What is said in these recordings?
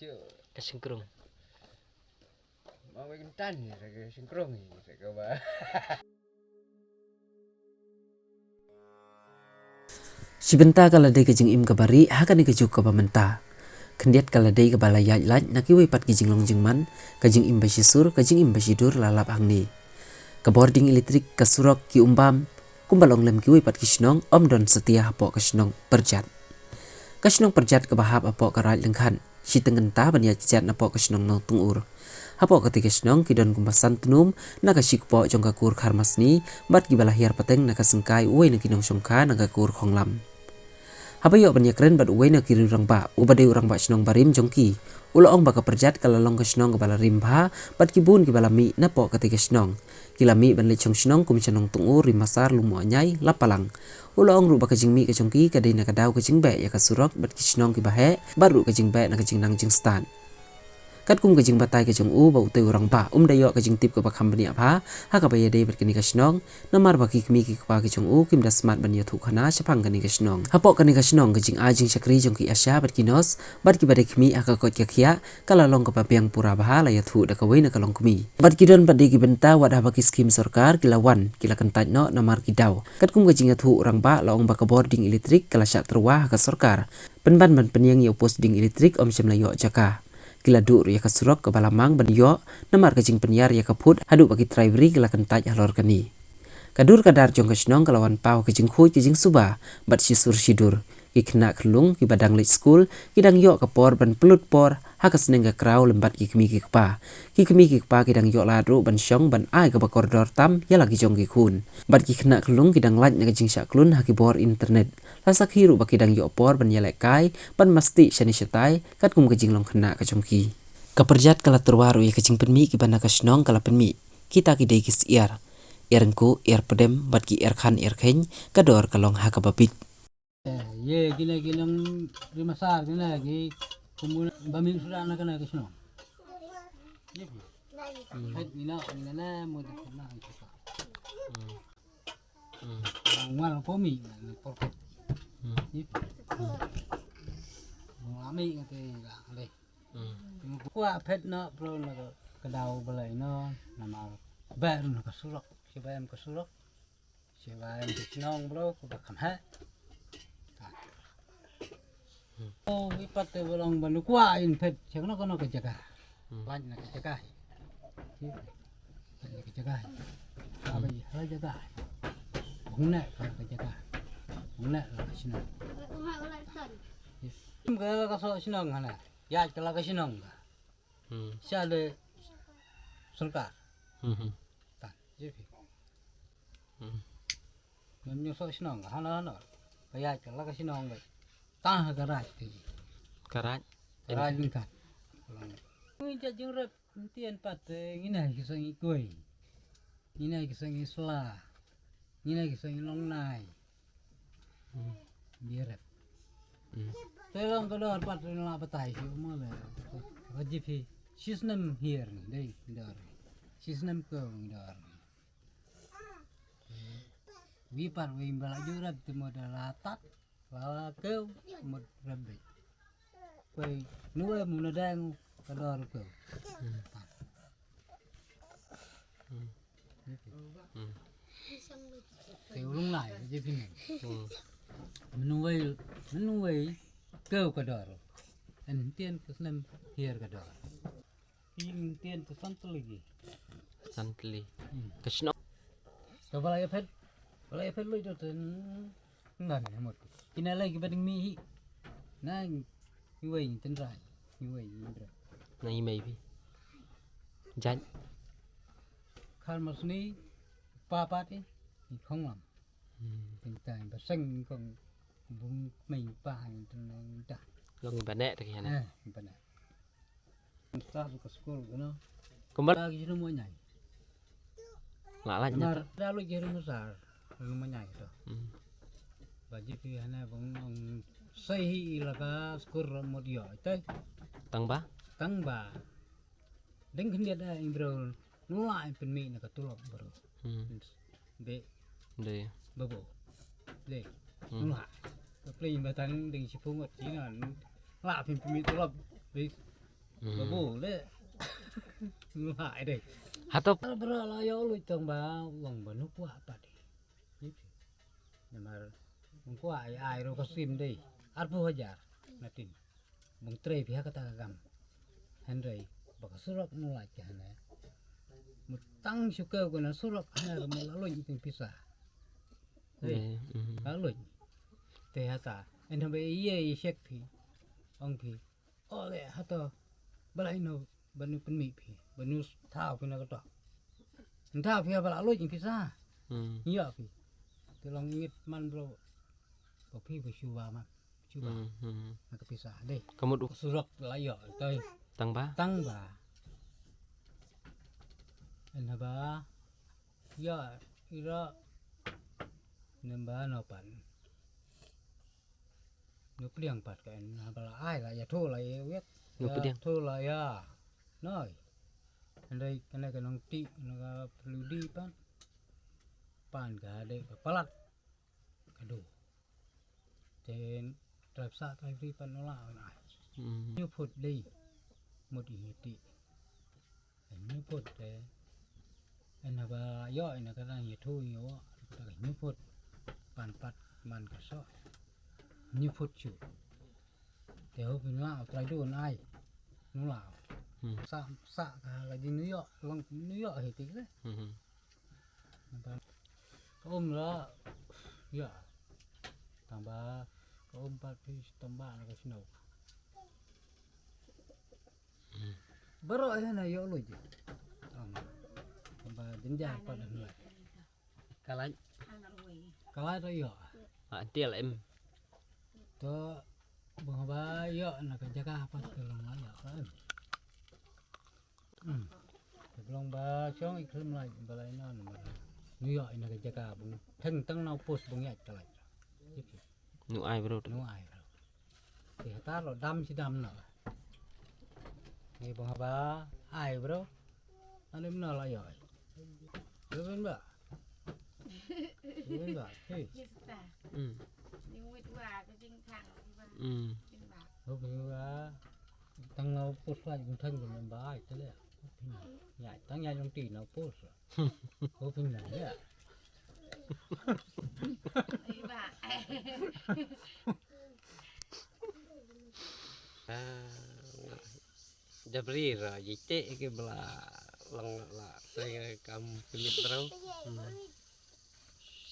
chưa Kasengkrung. mau bikin tan ya kayak singkrong ya kayak Sibenta kala day kajing im kabari hakani kajuk ka pamenta. Kendiat kala day kabala yajlat nakiwi pat kajing long jingman kajing im basisur kajing im basidur lalap angni. Ka boarding elektrik kasurok ki umbam kumbalong lem kiwi pat kisnong om don setia hapo kasnong perjat. Kasnong perjat ka bahap apo karat lengkan. Si tengen ta ban ya jat napo kasnong no tungur. Hapo ketika kasnong kidon kumbasan tenum nakasikpo jong kakur karmasni bat gibalahir pateng nakasengkai uwe nakinong songka nakakur khonglam. Habayo banyak keren bad uwe na kiri orang ba ubade orang ba senong barim jongki ulo ong baka perjat kala long ka senong kebala rimba bad kibun kebala mi napo ketika senong kila mi ban lechong senong kum senong tungu rimasar lumu anyai lapalang ulo ong ruba kajing mi ka jongki kadai na kadau kajing be ya kasurok bad ki senong ki bahe baru kajing be na kajing nang jing stan kat kum kajing batai kajing u bau te orang ba dayo kajing tip ke bakam bani apa ha ka baye dei berkini kasnong namar baki kmi ki pa kajing u kim da smart ban yathu khana chapang kani kasnong hapo kani kasnong kajing ajing sakri jong ki asya berkinos bat ki bade kmi aka kot khia kala long ka papiang pura baha la yathu da kawai na kalong kmi bat ki don bade ki benta wada baki skim sarkar kilawan kila kentaj no namar ki daw kat kum kajing yathu orang ba la ong baka boarding elektrik kala syak terwa ka sarkar penban ban penyang yo posting elektrik om semlayo jaka kila dur ya kasurok ke balamang ban yo namar kajing penyar ya kaput hadu bagi traibri kila kentaj halor kani kadur kadar jong kasnong kalawan pau kajing khuj kajing suba bat sisur sidur ki kena kelung ki badang late school kidang yo kapor ban pelut por hakas nengga krau lembat ki kemi ki kpa kidang yo ladru ban syong ban ai ka bakordor tam ya lagi jong ki khun bat ki kena kelung kidang laj na kajing syaklun haki bor internet lasak hiru bakidang yo por ban yelek kai ban masti shani syatai kat kum kajing long kena ka jongki kaperjat kala terwaru ya kajing penmi ki bana kasnong kala penmi kita ki dei kis irengku ir pedem bat ki ir khan ir kheng kador kalong haka babit ye gila lima sar gila lagi kemudian bami sudah anak anak kesana ye ina na mau dikena itu ngal pomi porket ye ngami kate le kuah pet na pro na kedau belai no nama baru na kasurok siapa yang kasurok siapa yang senang bro kubakam ha oh ipat te bolong banu kuah in pet siapa kono kejaga banyak kejaga banyak kejaga apa ya hal jaga bungna kejaga bungna lah kesenang kalau kasih senang mana ya kalau kasih senang siapa sulkar tan jadi memang so senang hana kayak kalau kasih senang tah garat Karat. lingkat ini jadi rep tian pat ini kisah koi ini kisah islah ini kisah long nai biar rep tolong kedor pat la batai sih malah wajib sih sistem here nih dor sistem ke dor wipar wimbal ajurat temu adalah tat lala keu một rabbe quay nuôi muna đang cái đo được keu keu lúc này cái gì nuôi keu cái đo anh tiên cái năm here cái đo tiên cái santli gì Santli. Kasnong. cái balai phết lui cho tên ngần một cái này lấy cái bánh mì na như vậy tên rải như vậy Nai maybe. Jan. khăn mà sni pa đi không làm tình trạng và xanh còn vùng mình pa tên trả Long banet tak yana. benar start ke school nó Kembal lagi rumah nyai lalaj benar na. dah lu jadi besar rumah nyai tu bagi pihaknya bang sei ilaga school mau dia itu Tang ba? tăng bà đánh kinh điển đây bro nó lại phần mì là cả tu lọc bro để De. bơ bộ để nó lại cái plei mà tăng đừng chỉ phun một chỉ là lạ phần mì tu lọc để Babu le. Ngại đây. Hatop. Bro la yo lu tong ba wong ba nu kwa pa di. Namar wong kwa ai ro ka sim dei. 40,000 natin. Mong tre pihak kata gam. Henry baka surak mulai ke hana. Mutang suka guna surak hana melalui itu pisah. Dei. Lalu. Te hata. En hambe ye shek pi. Ong pi. Ole hata balai no banu penmi pi. Banu thao pi na ka tok. Thao pi bala lu itu pisah. Iya pi. Tolong ingat man bro. Kopi bersyuba mak. Cuba. Nak pisah deh. Kamu duk Surak layak tay. tang ba? Tăng bà anh hả bà giờ ira nên bà nào bạn nước liang bát cái anh bà là ai là giờ thua lại biết Nước liang. thua lại à nói anh đây cái này cái nông tị nó perlu đi pan cả đây phải palat cái đồ trên trap sa trap đi pan nó là này như phụt đi một ý tị như phụt thế anh là bà giỏi là cái này nhiệt thôi nhiều cái như phụt bàn bát bàn cả sọ như phụt chủ thế hôm mình lão trái đồ ai nó lão xạ cái gì nữa lòng nữa thì tí đấy ôm đó dạ thằng bà ôm bát phi tầm ba là cái gì nào baru aja na yo loji. Ba jenjang pada mulai. Kalaj. Kalau tu yo, Tiel em. tu bang ba yo nak jaga apa tolong lah yo kan. Tolong ba chong iklim lai balai na nama. New York nak jaga bang. Theng teng nau post bang ya kalaj. Nu ai bro? Nu ai. Thì ta lo dam si dam na. Ni bang ba ai bro. Anh em nào lại rồi. Được bên bà. Được bên bà. Hey. Hôm nay tăng ngầu post lại cũng thân của mình bà ai thế đấy. Nhảy tăng nhảy trong tỷ nào post. Hôm nay đấy ạ. Jabri ra jite ke bela lang la saya kam pemit bro.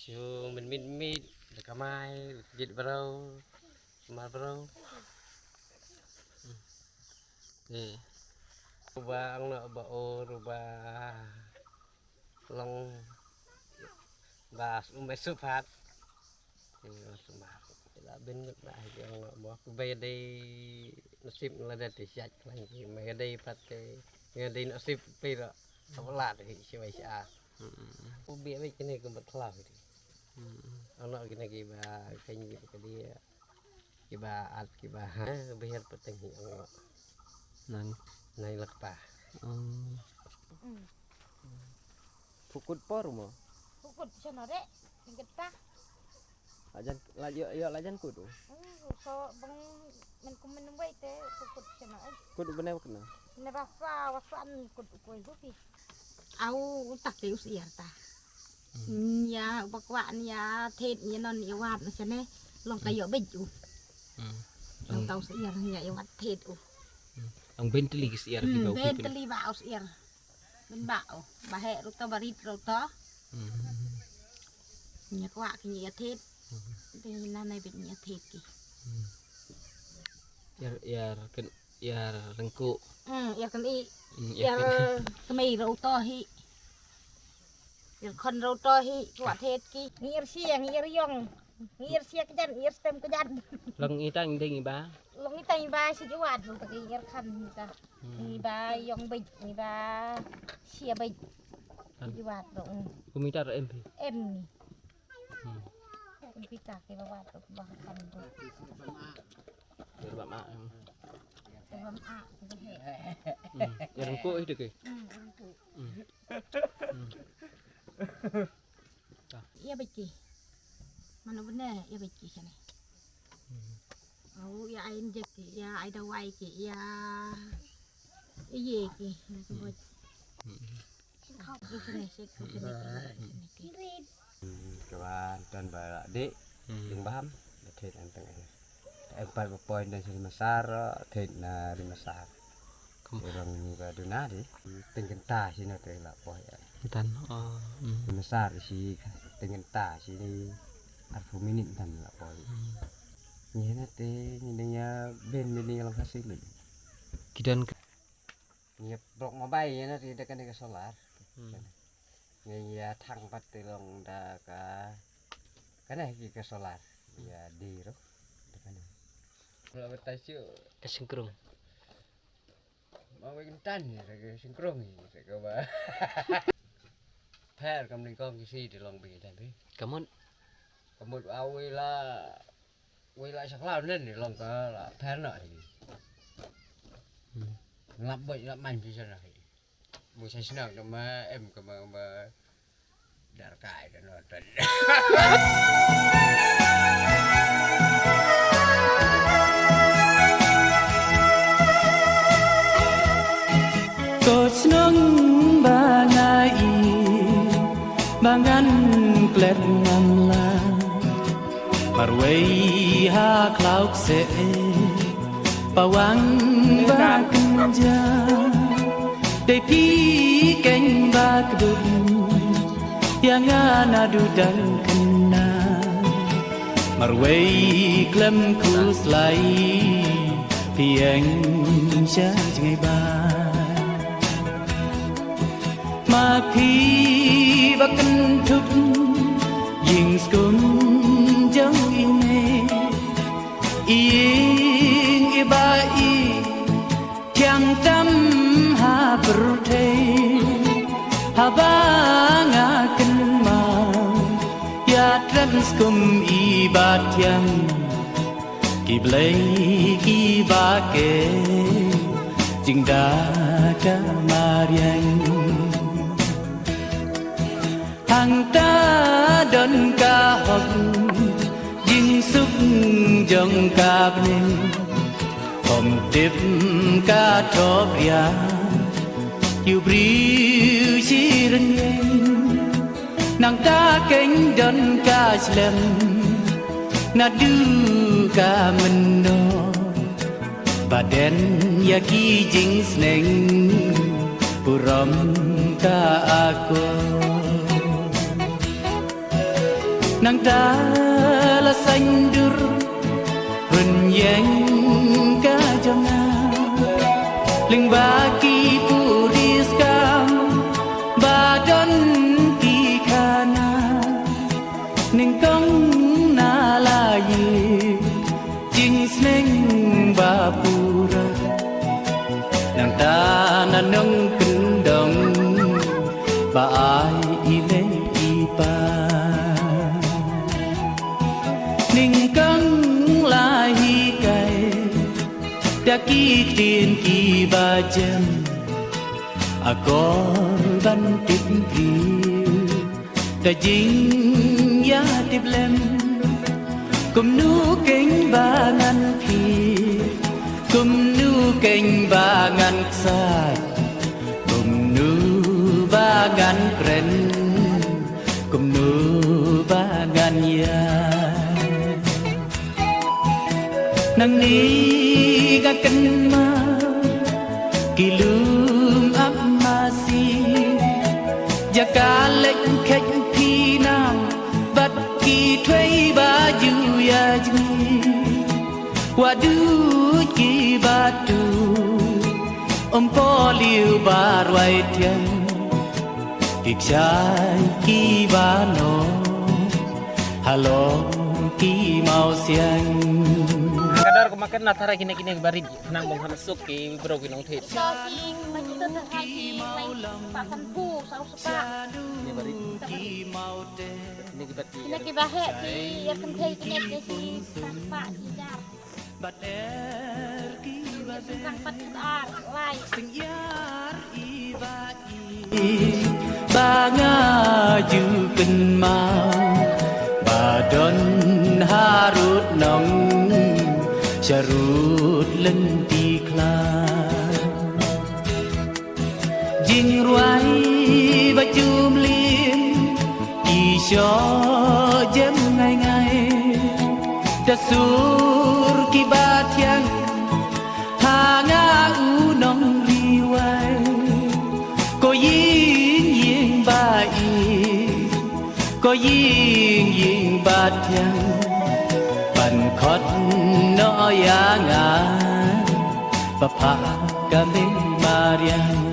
So min dekamai jit bro. Mal bro. Rubah ang na ba o rubah long bas supat. Sumat. Là bên Nhật Bản thì ông bỏ về đây nó ship là để chạy lại thì mấy đây phát cái đây nó ship bây giờ nó lạt thì sẽ phải trả không biết mấy cái này cũng bất làm thì ông nói cái này cái bà cái gì cái đi cái bà ăn cái bà bây giờ bất tình ông Nang. này là bà Pukut por mo. Pukul sana dek, tingkat tak. Lajan lajan kudu. So bang men wait te pukul sana. Kudu benar kena. Ne basa wasan kudu koi rupi. Au tak te usiar ta. Ya bakwan ya thet ya non ya wat na chane long kayo beju. Long tau siar ya wat thet u. Ang benteli ke siar di bawah. Benteli bau siar. Ben bau, bahe ruta barit ruta. Nya kwa ki ya thet. Đây là này bị nhạt thịt kì. Yar rengku. Yar kan i. Yar kami rau to hi. Yar kon rau to hi kwa thịt kì. Ngir sia ngir yong. Ngir sia kejan ngir stem kejan. Long itang ding ba. Long itang ba si juat lu tak ngir kan ta. Ni ba yong bịch ni ba sia bịch. Juat dong. Kumitar em pi. Em ni. Kita ke bawah tu bahan tu. Biar mak. Sebab Ya rengku itu ke. Iya baiki. Mana benar iya baiki sana. Oh ya ain je ki ya ai da wai ki ya iya ki nak buat itu nih sih các bạn tuần về lại đi đừng bám thịt ăn từng ngày em phải một point đây thì mà xa thịt là đi mà xa rồi bằng về đường ná đi tình cảnh ta chỉ là cái là point tan mà xa thì chỉ tình cảnh ta chỉ đi ăn phụ minin thành là point như thế thế như đây bên bên làm phát sinh kidan nghiệp bọc mà bay nó thì cái này cái solar ngày thằng bắt từ lòng đã cái này cái solar ya đi rồi cái này kalau kita sih kasingkrung mau bikin tan ya cái sinkron ya cái ba pher cầm lên con cái gì thì lòng bị thành kamu một ao quay lại sắc lao lên để lòng có là pher lại làm bệnh làm mạnh chứ này một sai nào đâu mà em cầm mà đã cài cho nó trần Cô nâng ba ngày ba ngăn klet ngăn la marway ha cloud se pawang ba kenja để pi canh ba kedut yang anadu dan kena marway klem kuslai pieng cha ngày ba mà khi ba cân thúc dình scum chẳng in yên ba y chẳng tâm ha berte ha ba ngã cân mà ya trăng scum y ba tiang kỳ play kỳ ba kê chừng đã ca mariang hàng ta đơn ca học dinh xúc dòng ca bên phòng tiếp ca chóp ya yêu briu chi rừng nàng ta cánh đơn ca slem na du ca mình no bà đen ya ki jing sneng puram ka ako nàng ta là xanh dur vần yang ca trong na linh ba ki pu đi scam ba don ki khana ning công na la yi jing sneng ba pura nàng ta na nong kinh đồng ba ai ile pa ninh căng la hi cày đã ký tiền kỳ ba chân à con văn tiếp kiều đã dính giá tiếp lem cùng nu cánh ba ngăn phi cùng nu cánh ba ngăn xa cùng nu ba ngăn kren cùng nu ba ngăn ya nang ni ga kan ma kilum ap masi jaka lek khek phi nam bat ki thwei ba ju ya jni wa du ki ba tu po liu ba roi tian ki chai ki ba no halo ki mau siang kadar kemakan latara kini barit nang bong masuk ke bro kinong thit cho si mà chúng tôi thực hành thì phải sẵn phu sau spa ni barit ni kibat ini kita hek thì akan thấy cái này thì spa thì ra sang pat kita lai ba nga ju kin mau ba don harut nong charut lên ti klan cho jem ngày ngày đã sur ki ba thiang hà nga u nong li wai có yin yin ba y có yin yin ba thiang ban khot no ya nga pa pa ka me mariang